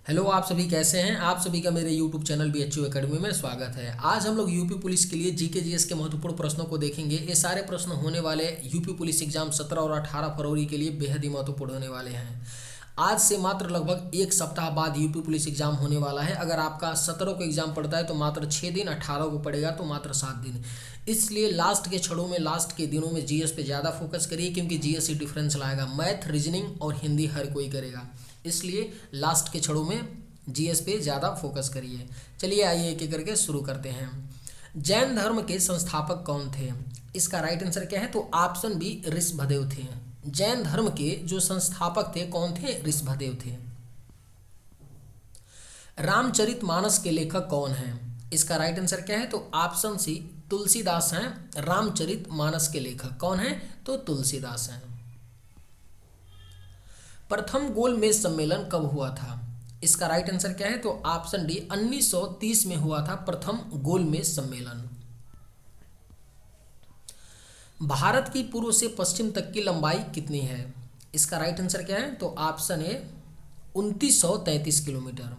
Hello, आप सभी कैसे हैं। आप सभी का मेरे यूट्यूब चैनल BHU एकेडमी में स्वागत है। आज हम लोग यूपी पुलिस के लिए जीके जीएस के महत्वपूर्ण प्रश्नों को देखेंगे। ये सारे प्रश्न होने वाले यूपी पुलिस एग्जाम 17 और 18 फरवरी के लिए बेहद ही महत्वपूर्ण होने वाले हैं। आज से मात्र लगभग एक सप्ताह बाद यूपी पुलिस एग्जाम होने वाला है। अगर आपका 17 को एग्जाम पड़ता है तो मात्र 6 दिन, 18 को पड़ेगा तो मात्र 7 दिन। इसलिए लास्ट के क्षणों में, लास्ट के दिनों में जीएस पे ज़्यादा फोकस करिए, क्योंकि जीएस ही डिफरेंस लाएगा। मैथ, रीजनिंग और हिंदी हर कोई करेगा, इसलिए लास्ट के क्षणों में जीएस पे ज़्यादा फोकस करिए। चलिए आइए एक एक करके शुरू करते हैं। जैन धर्म के संस्थापक कौन थे? इसका राइट आंसर क्या है? तो ऑप्शन बी, ऋषभदेव थे। जैन धर्म के जो संस्थापक थे कौन थे? ऋषभदेव थे। रामचरितमानस के लेखक कौन हैं? इसका राइट आंसर क्या है? तो ऑप्शन सी, तुलसीदास हैं। रामचरितमानस के लेखक कौन हैं? तो तुलसीदास हैं। प्रथम गोलमेज सम्मेलन कब हुआ था? इसका राइट आंसर क्या है? तो ऑप्शन डी, 1930 में हुआ था प्रथम गोलमेज सम्मेलन। भारत की पूर्व से पश्चिम तक की लंबाई कितनी है? इसका राइट आंसर क्या है? तो ऑप्शन ए, 2933 किलोमीटर।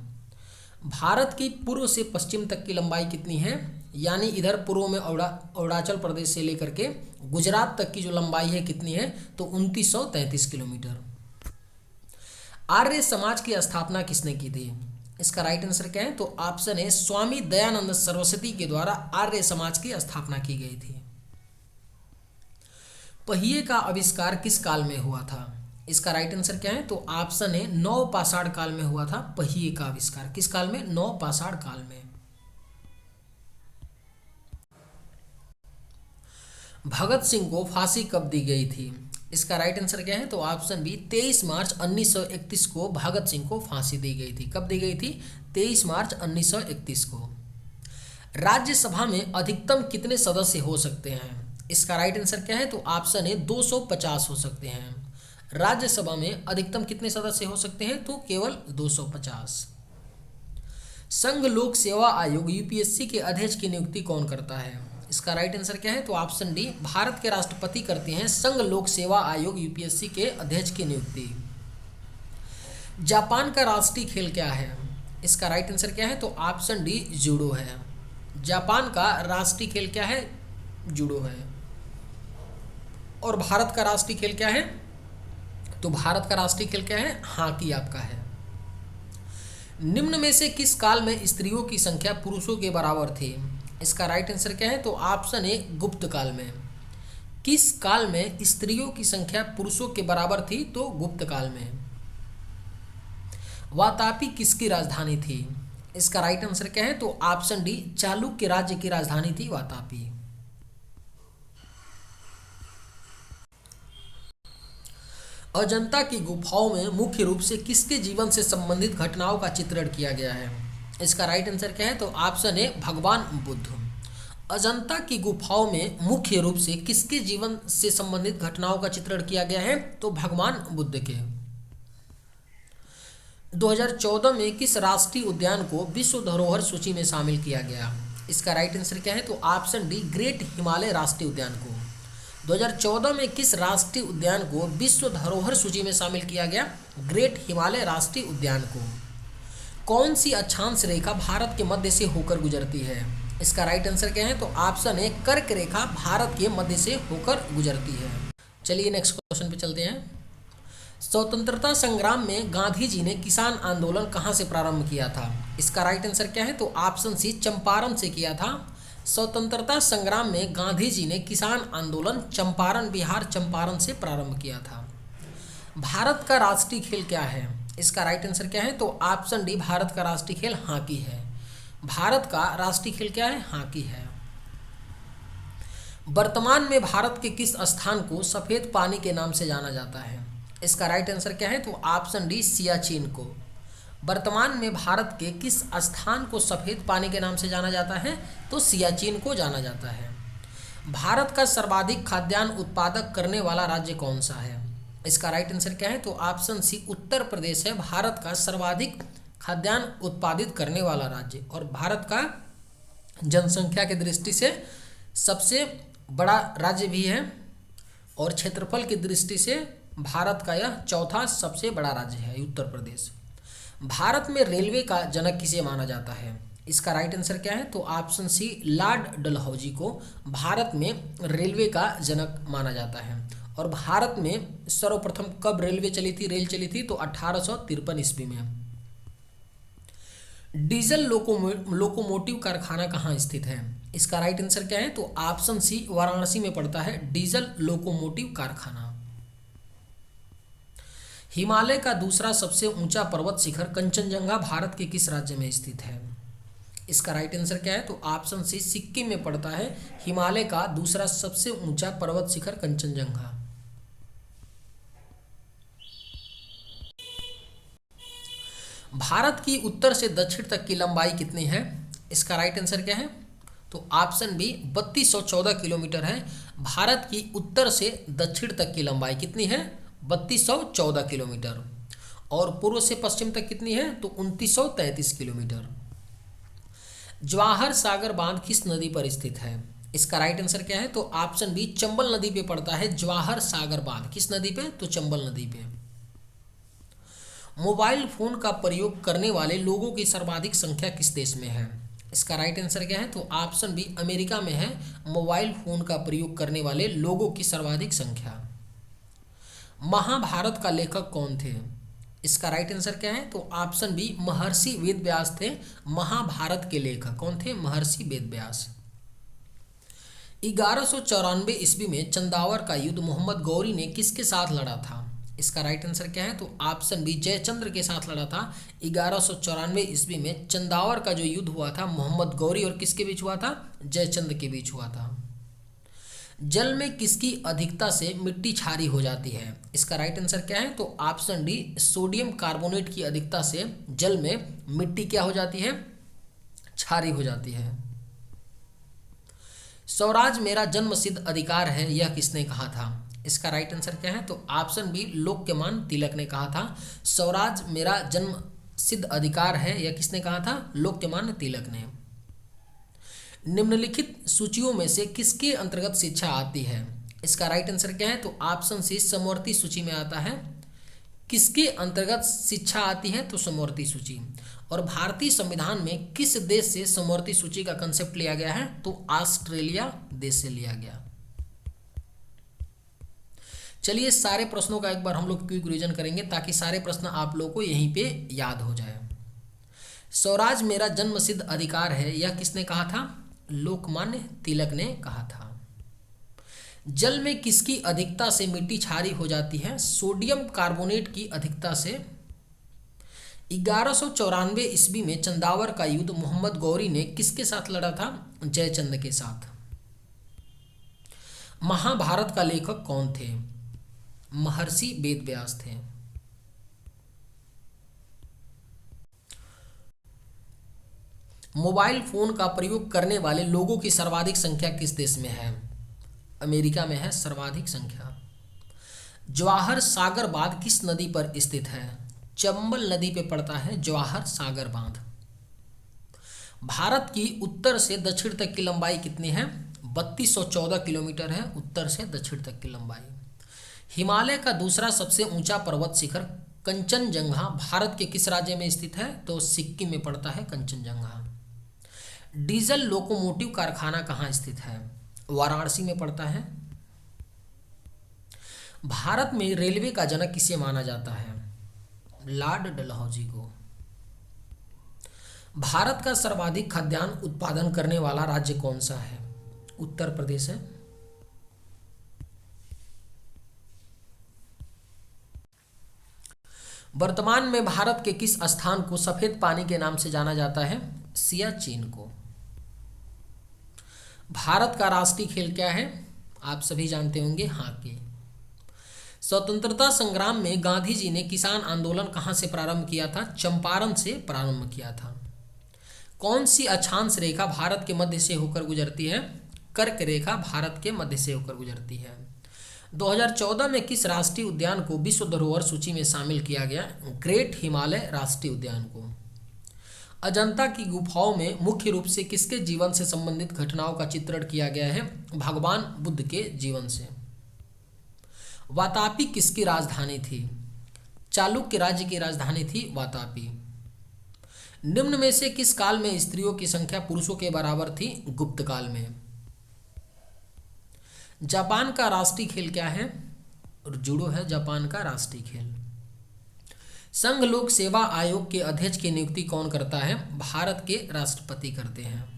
भारत की पूर्व से पश्चिम तक की लंबाई कितनी है? यानी इधर पूर्व में अरुणाचल प्रदेश से लेकर के गुजरात तक की जो लंबाई है कितनी है? तो 2933 किलोमीटर। आर्य समाज की स्थापना किसने की थी? इसका राइट आंसर क्या है? तो ऑप्शन है, स्वामी दयानंद सरस्वती के द्वारा आर्य समाज की स्थापना की गई थी। पहिए का आविष्कार किस काल में हुआ था? इसका राइट आंसर क्या है? तो ऑप्शन है, नवपाषाण काल में हुआ था पहिए का आविष्कार। किस काल में? नवपाषाण काल में। भगत सिंह को फांसी कब दी गई थी? इसका राइट आंसर क्या है? तो ऑप्शन बी, 23 मार्च 1931 को भगत सिंह को फांसी दी गई थी। कब दी गई थी? 23 मार्च 1931 को। राज्यसभा में अधिकतम कितने सदस्य हो सकते हैं? इसका राइट आंसर क्या है? तो ऑप्शन है, 250 हो सकते हैं। राज्यसभा में अधिकतम कितने सदस्य हो सकते हैं? तो केवल 250। संघ लोक सेवा आयोग यूपीएससी के अध्यक्ष की नियुक्ति कौन करता है? इसका राइट आंसर क्या है? तो ऑप्शन डी, भारत के राष्ट्रपति करते हैं संघ लोक सेवा आयोग यूपीएससी के अध्यक्ष की नियुक्ति। जापान का राष्ट्रीय खेल क्या है? इसका राइट आंसर क्या है? तो ऑप्शन डी, जूडो है। जापान का राष्ट्रीय खेल क्या है? जूडो है। और भारत का राष्ट्रीय खेल क्या है? तो भारत का राष्ट्रीय खेल क्या है? हॉकी आपका है। निम्न में से किस काल में स्त्रियों की संख्या पुरुषों के बराबर थी? इसका राइट आंसर क्या है? तो ऑप्शन ए, गुप्त काल में। किस काल में स्त्रियों की संख्या पुरुषों के बराबर थी? तो गुप्त काल में। वातापी किसकी राजधानी थी? इसका राइट आंसर क्या है? तो ऑप्शन डी, चालुक्य राज्य की राजधानी थी वातापी। अजंता की गुफाओं में मुख्य रूप से किसके जीवन से संबंधित घटनाओं का चित्रण किया गया है? इसका राइट आंसर क्या है? तो ऑप्शन है, भगवान बुद्ध। अजंता की गुफाओं में मुख्य रूप से किसके जीवन से संबंधित घटनाओं का चित्रण किया गया है? तो भगवान बुद्ध के। 2014 में किस राष्ट्रीय उद्यान को विश्व धरोहर सूची में शामिल किया गया? इसका राइट आंसर क्या है? तो ऑप्शन डी, ग्रेट हिमालय राष्ट्रीय उद्यान को। 2014 में किस राष्ट्रीय उद्यान को विश्व धरोहर सूची में शामिल किया गया? ग्रेट हिमालय राष्ट्रीय उद्यान को। कौन सी अक्षांश रेखा भारत के मध्य से होकर गुजरती है? इसका राइट आंसर क्या है? तो ऑप्शन है, कर्क रेखा भारत के मध्य से होकर गुजरती है। चलिए नेक्स्ट क्वेश्चन पे चलते हैं। स्वतंत्रता संग्राम में गांधी जी ने किसान आंदोलन कहां से प्रारंभ किया था? इसका राइट आंसर क्या है? तो ऑप्शन सी, चंपारण से किया था। स्वतंत्रता संग्राम में गांधी जी ने किसान आंदोलन चंपारण, बिहार चंपारण से प्रारंभ किया था। भारत का राष्ट्रीय खेल क्या है? इसका राइट आंसर क्या है? तो ऑप्शन डी, भारत का राष्ट्रीय खेल हॉकी है। भारत का राष्ट्रीय खेल क्या है? हॉकी है। वर्तमान में भारत के किस स्थान को सफेद पानी के नाम से जाना जाता है? इसका राइट आंसर क्या है? तो ऑप्शन डी, सियाचिन को। वर्तमान में भारत के किस स्थान को सफेद पानी के नाम से जाना जाता है? तो सियाचिन को जाना जाता है। भारत का सर्वाधिक खाद्यान्न उत्पादक करने वाला राज्य कौन सा है? इसका राइट आंसर क्या है? तो ऑप्शन सी, उत्तर प्रदेश है भारत का सर्वाधिक खाद्यान्न उत्पादित करने वाला राज्य, और भारत का जनसंख्या की दृष्टि से सबसे बड़ा राज्य भी है, और क्षेत्रफल की दृष्टि से भारत का यह चौथा सबसे बड़ा राज्य है उत्तर प्रदेश। भारत में रेलवे का जनक किसे माना जाता है? इसका राइट आंसर क्या है? तो ऑप्शन सी लॉर्ड डलहौजी को भारत में रेलवे का जनक माना जाता है। और भारत में सर्वप्रथम कब रेल चली थी? तो 1853 ईस्वी में। डीजल लोकोमोटिव कारखाना कहाँ स्थित है? इसका राइट आंसर क्या है? तो ऑप्शन सी वाराणसी में पड़ता है डीजल लोकोमोटिव कारखाना। हिमालय का दूसरा सबसे ऊंचा पर्वत शिखर कंचनजंगा भारत के किस राज्य में स्थित है? इसका राइट आंसर क्या है? तो ऑप्शन सी सिक्किम में पड़ता है हिमालय का दूसरा सबसे ऊंचा पर्वत शिखर कंचनजंगा। भारत की उत्तर से दक्षिण तक की लंबाई कितनी है? इसका राइट आंसर क्या है? तो ऑप्शन बी 3214 किलोमीटर है। भारत की उत्तर से दक्षिण तक की लंबाई कितनी है? 3214 किलोमीटर। और पूर्व से पश्चिम तक कितनी है? तो 2933 किलोमीटर। जवाहर सागर बांध किस नदी पर स्थित है? इसका राइट आंसर क्या है? तो ऑप्शन बी चंबल नदी पे पड़ता है जवाहर सागर बांध। किस नदी पे? तो चंबल नदी पे। मोबाइल फोन का प्रयोग करने वाले लोगों की सर्वाधिक संख्या किस देश में है? इसका राइट आंसर क्या है? तो ऑप्शन बी अमेरिका में है मोबाइल फोन का प्रयोग करने वाले लोगों की सर्वाधिक संख्या। महाभारत का लेखक कौन थे? इसका राइट आंसर क्या है? तो ऑप्शन बी महर्षि वेदव्यास थे महाभारत के लेखक। कौन थे? महर्षि वेदव्यास। 1194 ईस्वी में चंदावर का युद्ध मोहम्मद गौरी ने किसके साथ लड़ा था? इसका राइट आंसर क्या है? तो ऑप्शन बी जयचंद्र के साथ लड़ा था। 1194 ईस्वी में चंदावर का जो युद्ध हुआ था मोहम्मद गौरी और किसके बीच हुआ था? जयचंद्र के बीच हुआ था। जल में किसकी अधिकता से मिट्टी क्षारीय हो जाती है? इसका राइट आंसर क्या है? तो ऑप्शन डी सोडियम कार्बोनेट की अधिकता से जल में मिट्टी क्या हो जाती है? क्षारीय हो जाती है। स्वराज मेरा जन्मसिद्ध अधिकार है यह किसने कहा था? इसका राइट आंसर क्या है? तो ऑप्शन बी लोकमान्य तिलक ने कहा था। स्वराज मेरा जन्म सिद्ध अधिकार है यह किसने कहा था? लोकमान्य तिलक ने। निम्नलिखित सूचियों में से किसके अंतर्गत शिक्षा आती है? इसका राइट आंसर क्या है? तो ऑप्शन सी समवर्ती सूची में आता है। किसके अंतर्गत शिक्षा आती है? तो समवर्ती सूची। और भारतीय संविधान में किस देश से समवर्ती सूची का कंसेप्ट लिया गया है? तो ऑस्ट्रेलिया देश से लिया गया। चलिए सारे प्रश्नों का एक बार हम लोग क्विक रिवीजन करेंगे ताकि सारे प्रश्न आप लोगों को यहीं पे याद हो जाए। स्वराज मेरा जन्मसिद्ध अधिकार है यह किसने कहा था? लोकमान्य तिलक ने कहा था। जल में किसकी अधिकता से मिट्टी क्षारीय हो जाती है? सोडियम कार्बोनेट की अधिकता से। 1194 ईस्वी में चंदावर का युद्ध मोहम्मद गौरी ने किसके साथ लड़ा था? जयचंद्र के साथ। महाभारत का लेखक कौन थे? महर्षि वेदव्यास थे। मोबाइल फोन का प्रयोग करने वाले लोगों की सर्वाधिक संख्या किस देश में है? अमेरिका में है सर्वाधिक संख्या। जवाहर सागर बांध किस नदी पर स्थित है? चंबल नदी पे पड़ता है जवाहर सागर बांध। भारत की उत्तर से दक्षिण तक की लंबाई कितनी है? 3214 किलोमीटर है उत्तर से दक्षिण तक की लंबाई। हिमालय का दूसरा सबसे ऊंचा पर्वत शिखर कंचनजंगा भारत के किस राज्य में स्थित है? तो सिक्किम में पड़ता है कंचनजंगा। डीजल लोकोमोटिव कारखाना कहाँ स्थित है? वाराणसी में पड़ता है। भारत में रेलवे का जनक किसे माना जाता है? लॉर्ड डलहौजी को। भारत का सर्वाधिक खाद्यान्न उत्पादन करने वाला राज्य कौन सा है? उत्तर प्रदेश है। वर्तमान में भारत के किस स्थान को सफेद पानी के नाम से जाना जाता है? सियाचिन को। भारत का राष्ट्रीय खेल क्या है? आप सभी जानते होंगे, हॉकी। स्वतंत्रता संग्राम में गांधी जी ने किसान आंदोलन कहां से प्रारंभ किया था? चंपारण से प्रारंभ किया था। कौन सी अक्षांश रेखा भारत के मध्य से होकर गुजरती है? कर्क रेखा भारत के मध्य से होकर गुजरती है। 2014 में किस राष्ट्रीय उद्यान को विश्व धरोहर सूची में शामिल किया गया? ग्रेट हिमालय राष्ट्रीय उद्यान को। अजंता की गुफाओं में मुख्य रूप से किसके जीवन से संबंधित घटनाओं का चित्रण किया गया है? भगवान बुद्ध के जीवन से। वातापी किसकी राजधानी थी? चालुक्य राज्य की राजधानी थी वातापी। निम्न में से किस काल में स्त्रियों की संख्या पुरुषों के बराबर थी? गुप्त काल में। जापान का राष्ट्रीय खेल क्या है? जूडो है जापान का राष्ट्रीय खेल। संघ लोक सेवा आयोग के अध्यक्ष की नियुक्ति कौन करता है? भारत के राष्ट्रपति करते हैं।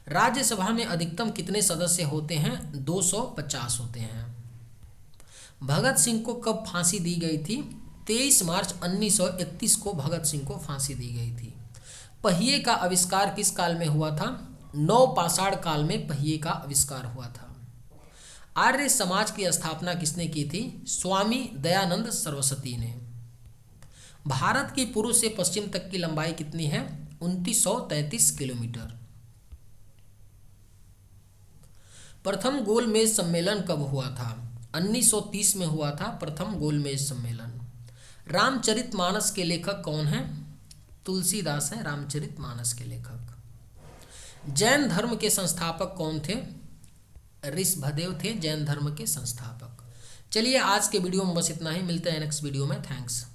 राज्यसभा में अधिकतम कितने सदस्य होते हैं? 250 होते हैं। भगत सिंह को कब फांसी दी गई थी? 23 मार्च 1931 को भगत सिंह को फांसी दी गई थी। पहिए का आविष्कार किस काल में हुआ था? नवपाषाण काल में पहिए का आविष्कार हुआ था। आर्य समाज की स्थापना किसने की थी? स्वामी दयानंद सरस्वती ने। भारत की पूर्व से पश्चिम तक की लंबाई कितनी है? 2933 किलोमीटर। प्रथम गोलमेज सम्मेलन कब हुआ था? 1930 में हुआ था प्रथम गोलमेज सम्मेलन। रामचरितमानस के लेखक कौन हैं? तुलसीदास हैं रामचरितमानस के लेखक। जैन धर्म के संस्थापक कौन थे? ऋषभदेव थे जैन धर्म के संस्थापक। चलिए आज के वीडियो में बस इतना ही, मिलते हैं नेक्स्ट वीडियो में। थैंक्स।